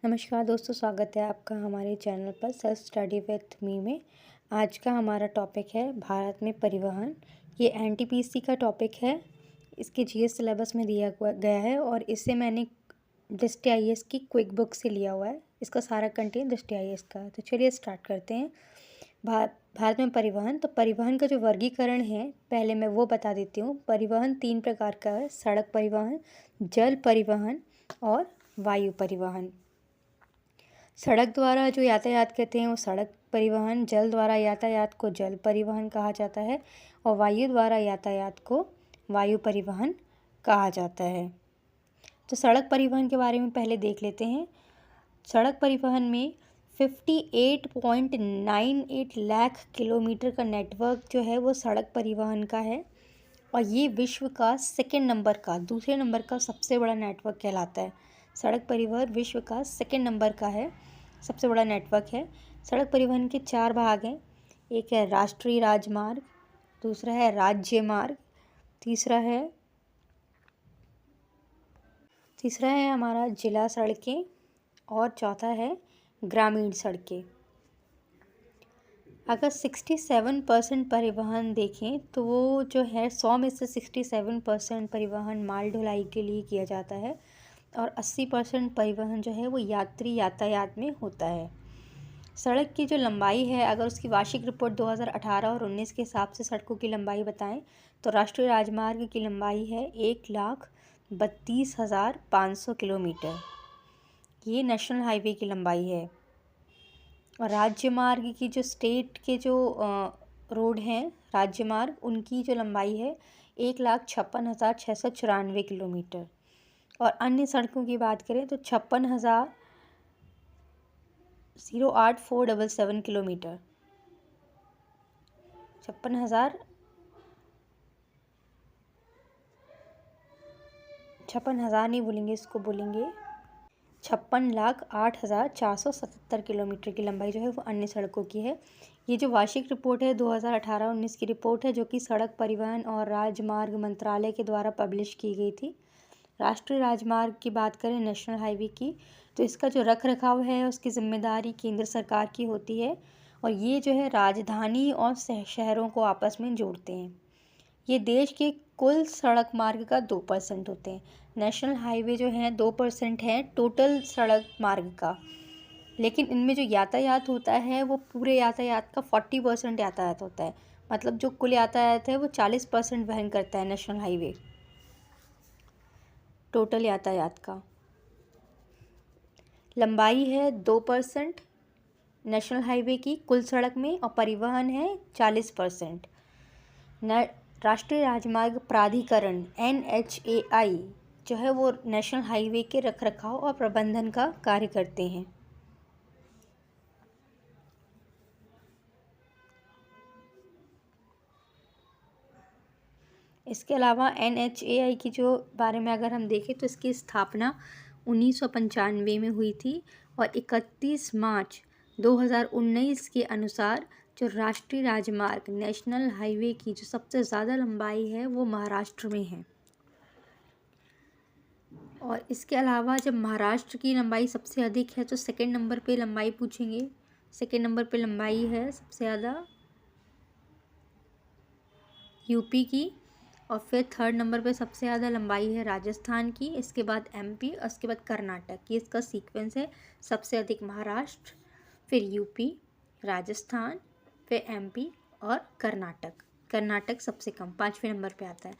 नमस्कार दोस्तों, स्वागत है आपका हमारे चैनल पर सेल्फ स्टडी विथ मी में। आज का हमारा टॉपिक है भारत में परिवहन। ये एनटीपीसी का टॉपिक है। इसके जीएस सिलेबस में दिया गया है और इसे मैंने दृष्टि आईएएस की क्विक बुक से लिया हुआ है। इसका सारा कंटेंट दृष्टि आईएएस का। तो चलिए स्टार्ट करते हैं। भारत में परिवहन। तो परिवहन का जो वर्गीकरण है पहले मैं वो बता देती हूँ। परिवहन 3 प्रकार का है: सड़क परिवहन, जल परिवहन और वायु परिवहन। सड़क द्वारा जो यातायात करते हैं वो सड़क परिवहन, जल द्वारा यातायात को जल परिवहन कहा जाता है और वायु द्वारा यातायात को वायु परिवहन कहा जाता है। तो सड़क परिवहन के बारे में पहले देख लेते हैं। सड़क परिवहन में 58.98 लाख किलोमीटर का नेटवर्क जो है वो सड़क परिवहन का है और ये विश्व का दूसरे नंबर का सबसे बड़ा नेटवर्क कहलाता है। सड़क परिवहन विश्व का सेकंड नंबर का है, सबसे बड़ा नेटवर्क है। सड़क परिवहन के 4 भाग हैं। एक है राष्ट्रीय राजमार्ग, दूसरा है राज्य मार्ग, तीसरा है हमारा जिला सड़कें और चौथा है ग्रामीण सड़कें। अगर 67% परिवहन देखें तो वो जो है 100 में से 67% परिवहन माल ढुलाई के लिए किया जाता है और 80% परिवहन जो है वो यात्री यातायात में होता है। सड़क की जो लंबाई है, अगर उसकी वार्षिक रिपोर्ट 2018 और 19 के हिसाब से सड़कों की लंबाई बताएं तो राष्ट्रीय राजमार्ग की लंबाई है 1,32,500 किलोमीटर। ये नेशनल हाईवे की लंबाई है। और राज्य मार्ग की जो स्टेट के जो रोड हैं राज्य मार्ग, उनकी जो लंबाई है 1,56,694 किलोमीटर। और अन्य सड़कों की बात करें तो 56,08,477 किलोमीटर। 56,000 नहीं बोलेंगे, इसको बोलेंगे 56,08,477 किलोमीटर की लंबाई जो है वो अन्य सड़कों की है। ये जो वार्षिक रिपोर्ट है 2018-19 की रिपोर्ट है, जो कि सड़क परिवहन और राजमार्ग मंत्रालय के द्वारा पब्लिश की गई थी। राष्ट्रीय राजमार्ग की बात करें, नेशनल हाईवे की, तो इसका जो रख रखाव है उसकी जिम्मेदारी केंद्र सरकार की होती है और ये जो है राजधानी और शहरों को आपस में जोड़ते हैं। ये देश के कुल सड़क मार्ग का 2% होते हैं। नेशनल हाईवे जो हैं 2% है टोटल सड़क मार्ग का, लेकिन इनमें जो यातायात होता है वो पूरे यातायात का 40% यातायात होता है। मतलब जो कुल यातायात है वो 40% वहन करता है नेशनल हाईवे टोटल यातायात का। लंबाई है 2% नेशनल हाईवे की कुल सड़क में और परिवहन है 40%। राष्ट्रीय राजमार्ग प्राधिकरण NHAI जो है वो नेशनल हाईवे के रखरखाव और प्रबंधन का कार्य करते हैं। इसके अलावा NHAI की जो बारे में अगर हम देखें तो इसकी स्थापना 1995 में हुई थी और 31 मार्च 2019 के अनुसार जो राष्ट्रीय राजमार्ग नेशनल हाईवे की जो सबसे ज़्यादा लंबाई है वो महाराष्ट्र में है। और इसके अलावा जब महाराष्ट्र की लंबाई सबसे अधिक है तो सेकंड नंबर पे लंबाई पूछेंगे। सेकंड नंबर पे लंबाई है सबसे ज़्यादा यूपी की और फिर थर्ड नंबर पे सबसे ज़्यादा लंबाई है राजस्थान की, इसके बाद MP और इसके बाद कर्नाटक की। इसका सीक्वेंस है सबसे अधिक महाराष्ट्र, फिर यूपी, राजस्थान, फिर MP और कर्नाटक सबसे कम 5वें नंबर पे आता है।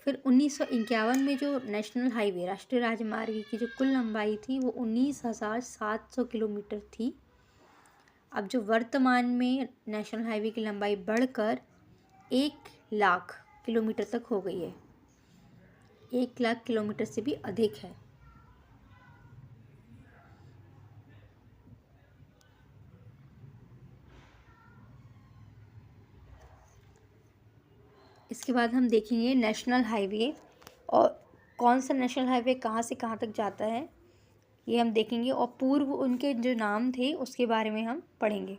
फिर 1951 में जो नेशनल हाईवे राष्ट्रीय राजमार्ग की जो कुल लंबाई थी वो 19,700 किलोमीटर थी। अब जो वर्तमान में नेशनल हाईवे की लंबाई बढ़कर 1,00,000 किलोमीटर तक हो गई है। 1,00,000 किलोमीटर से भी अधिक है। इसके बाद हम देखेंगे नेशनल हाईवे और कौन सा नेशनल हाईवे कहाँ से कहाँ तक जाता है ये हम देखेंगे और पूर्व उनके जो नाम थे उसके बारे में हम पढ़ेंगे।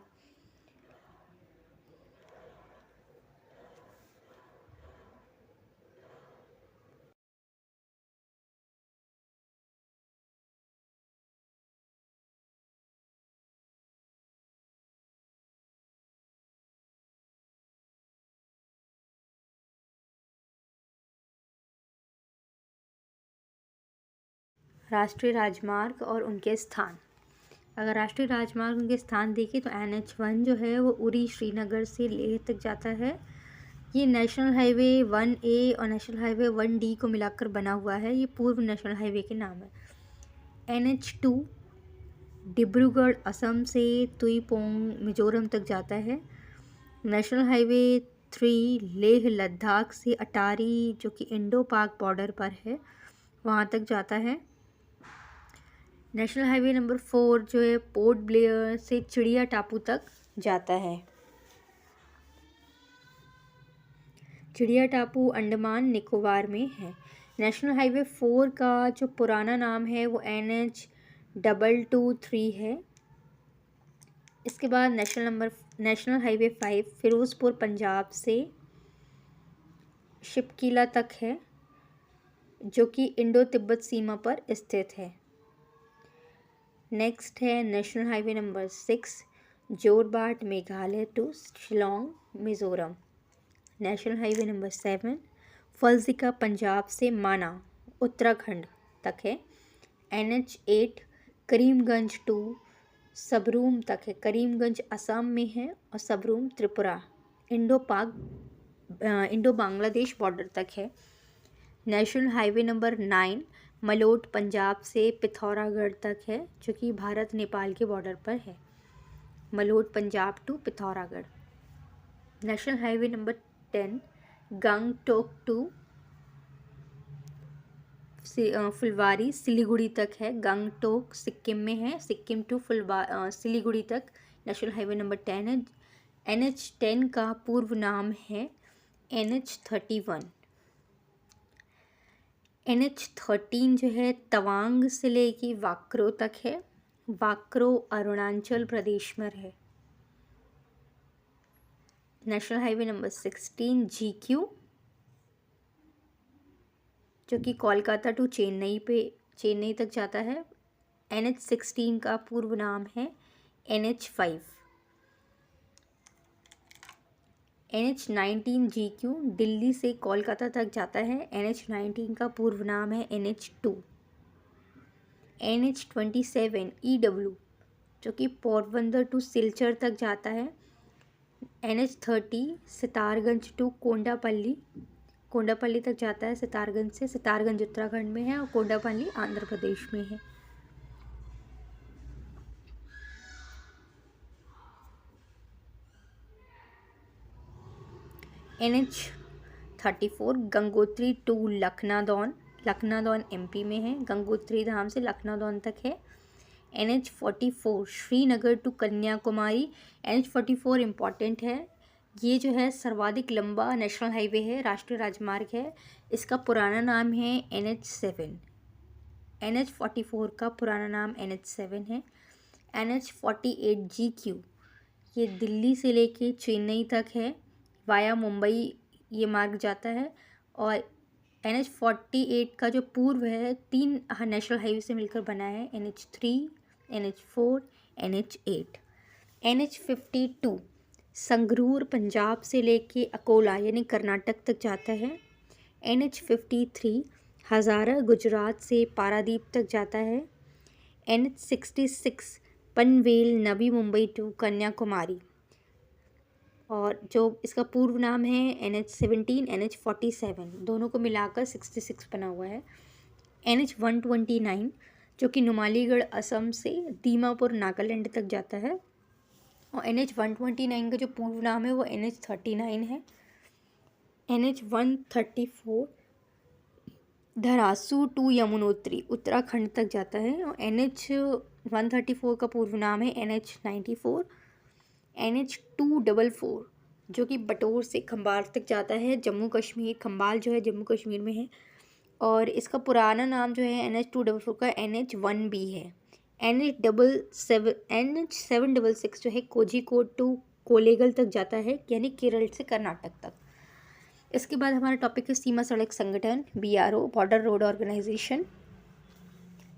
राष्ट्रीय राजमार्ग और उनके स्थान। अगर राष्ट्रीय राजमार्ग उनके स्थान देखें तो NH1 जो है वो उरी श्रीनगर से लेह तक जाता है। ये नेशनल हाईवे 1A और नेशनल हाईवे 1D को मिलाकर बना हुआ है। ये पूर्व नेशनल हाईवे के नाम है। NH2 डिब्रूगढ़ असम से तुईपोंग मिजोरम तक जाता है। नेशनल हाईवे 3 लेह लद्दाख से अटारी जो कि इंडो पाक बॉर्डर पर है वहाँ तक जाता है। नेशनल हाईवे नंबर 4 जो है पोर्ट ब्लेयर से चिड़िया टापू तक जाता है। चिड़िया टापू अंडमान निकोबार में है। नेशनल हाईवे 4 का जो पुराना नाम है वो NH223 है। इसके बाद नेशनल हाईवे 5 फिरोज़पुर पंजाब से शिपकीला तक है जो कि इंडो तिब्बत सीमा पर स्थित है। नेक्स्ट है national highway number 6 Jorabat Meghalaya to Shillong Mizoram. National highway number 7 Fazilka Punjab से माना उत्तराखंड तक है। NH8 करीमगंज टू सबरूम तक है। करीमगंज असम में है और सबरूम त्रिपुरा इंडो बांग्लादेश बॉर्डर तक है। National highway number 9 Malout Punjab से पिथौरागढ़ तक है जो कि भारत नेपाल के बॉर्डर पर है। Malout Punjab to Pithoragarh. National highway number 10 Gangtok to Phulwari Siliguri तक है। गंगटोक सिक्किम में है। सिक्किम टू सिलीगुड़ी तक नेशनल हाईवे नंबर 10 है। NH10 का पूर्व नाम है NH31। NH13 जो है तवांग से लेके वाक्रो तक है। वाक्रो अरुणाचल प्रदेश में है। नेशनल हाईवे नंबर 16 GQ जो कि कोलकाता टू चेन्नई तक जाता है। NH16 का पूर्व नाम है NH5। NH19 GQ दिल्ली से कोलकाता तक जाता है। NH19 का पूर्व नाम है NH2। NH27 EW जो कि पोरबंदर टू सिलचर तक जाता है। NH30 सितारगंज टू कोंडापल्ली तक जाता है। सितारगंज उत्तराखंड में है और कोंडापल्ली आंध्र प्रदेश में है। NH34 Gangotri to Lakhnadon MP में है। गंगोत्री धाम से लखनादौन तक है। NH44 Srinagar to Kanyakumari. NH44 important है। ये जो है सर्वाधिक लंबा नेशनल हाईवे है, राष्ट्रीय राजमार्ग है। इसका पुराना नाम है NH7। NH44 का पुराना नाम NH7 है। NH48 GQ ये दिल्ली से लेके चेन्नई तक है। वाया मुंबई ये मार्ग जाता है। और NH48 का जो पूर्व है 3 नेशनल हाईवे से मिलकर बना है। NH3 NH4 NH8। NH52 Sangrur Punjab से लेके अकोला यानी कर्नाटक तक जाता है। NH53 हज़ारा गुजरात से पारादीप तक जाता है। NH66 पनवेल नवी मुंबई टू कन्याकुमारी और जो इसका पूर्व नाम है NH17 NH47 दोनों को मिलाकर 66 बना हुआ है। NH129 जो कि नुमालीगढ़ असम से दीमापुर नागालैंड तक जाता है। और NH129 का जो पूर्व नाम है वो NH39 है। NH134 धरासू टू यमुनोत्री उत्तराखंड तक जाता है। और NH134 का पूर्व नाम है NH94। NH244 जो कि बटोर से खंबाल तक जाता है, जम्मू कश्मीर। खंबाल जो है जम्मू कश्मीर में है। और इसका पुराना नाम जो है NH244 का NH1B है। NH766 जो है कोझिकोड टू कोलेगल तक जाता है यानी केरल से कर्नाटक तक। इसके बाद हमारा टॉपिक है सीमा सड़क संगठन BRO बॉर्डर रोड ऑर्गेनाइजेशन।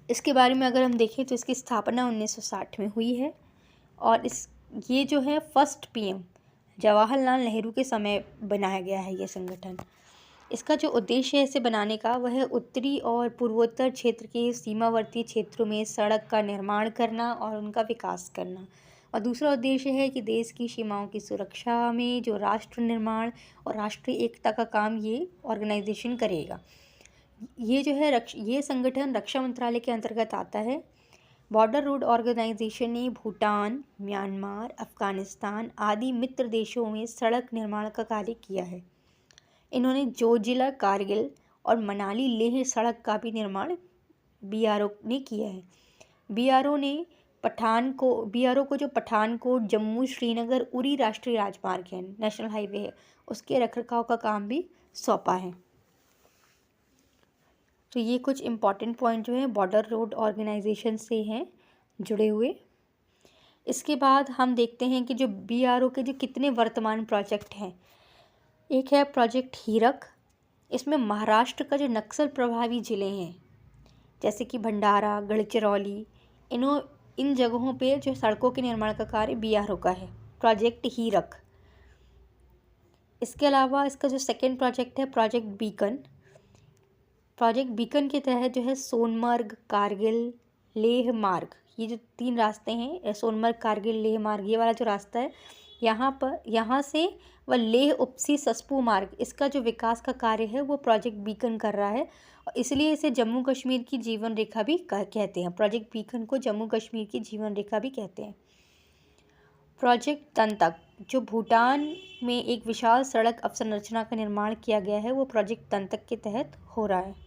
इसके बारे में अगर हम देखें तो इसकी स्थापना 1960 में हुई है। और ये जो है फर्स्ट PM जवाहरलाल नेहरू के समय बनाया गया है ये संगठन। इसका जो उद्देश्य है इसे बनाने का वह है उत्तरी और पूर्वोत्तर क्षेत्र के सीमावर्ती क्षेत्रों में सड़क का निर्माण करना और उनका विकास करना। और दूसरा उद्देश्य है कि देश की सीमाओं की सुरक्षा में जो राष्ट्र निर्माण और राष्ट्रीय एकता का काम ये ऑर्गेनाइजेशन करेगा। ये जो है ये संगठन रक्षा मंत्रालय के अंतर्गत आता है। बॉर्डर रोड ऑर्गेनाइजेशन ने भूटान, म्यांमार, अफगानिस्तान आदि मित्र देशों में सड़क निर्माण का कार्य किया है। इन्होंने जोजिला, कारगिल और मनाली लेह सड़क का भी निर्माण बीआरओ ने किया है। बीआरओ को जो पठानकोट, जम्मू, श्रीनगर, उरी राष्ट्रीय राजमार्ग है, नेशनल हाईवे है, उसके रखरखाव का काम भी सौंपा है। तो ये कुछ इम्पॉर्टेंट पॉइंट जो है बॉर्डर रोड ऑर्गेनाइजेशन से हैं जुड़े हुए। इसके बाद हम देखते हैं कि जो बीआरओ के जो कितने वर्तमान प्रोजेक्ट हैं। एक है प्रोजेक्ट हीरक। इसमें महाराष्ट्र का जो नक्सल प्रभावी ज़िले हैं जैसे कि भंडारा, गढ़चिरौली, इन जगहों पे जो सड़कों के निर्माण का कार्य बीआरओ का है, प्रोजेक्ट हीरक। इसके अलावा इसका जो सेकेंड प्रोजेक्ट है प्रोजेक्ट बीकन। प्रोजेक्ट बीकन के तहत जो है सोनमर्ग, कारगिल, लेह मार्ग, ये जो 3 रास्ते हैं, सोनमर्ग, कारगिल, लेह मार्ग, ये वाला जो रास्ता है यहाँ से व लेह उपसी सस्पू मार्ग, इसका जो विकास का कार्य है वो प्रोजेक्ट बीकन कर रहा है। और इसलिए इसे जम्मू कश्मीर की जीवन रेखा भी कहते हैं। प्रोजेक्ट बीकन को जम्मू कश्मीर की जीवन रेखा भी कहते हैं। प्रोजेक्ट तंतक, जो भूटान में एक विशाल सड़क अवसंरचना का निर्माण किया गया है, वो प्रोजेक्ट तंतक के तहत हो रहा है।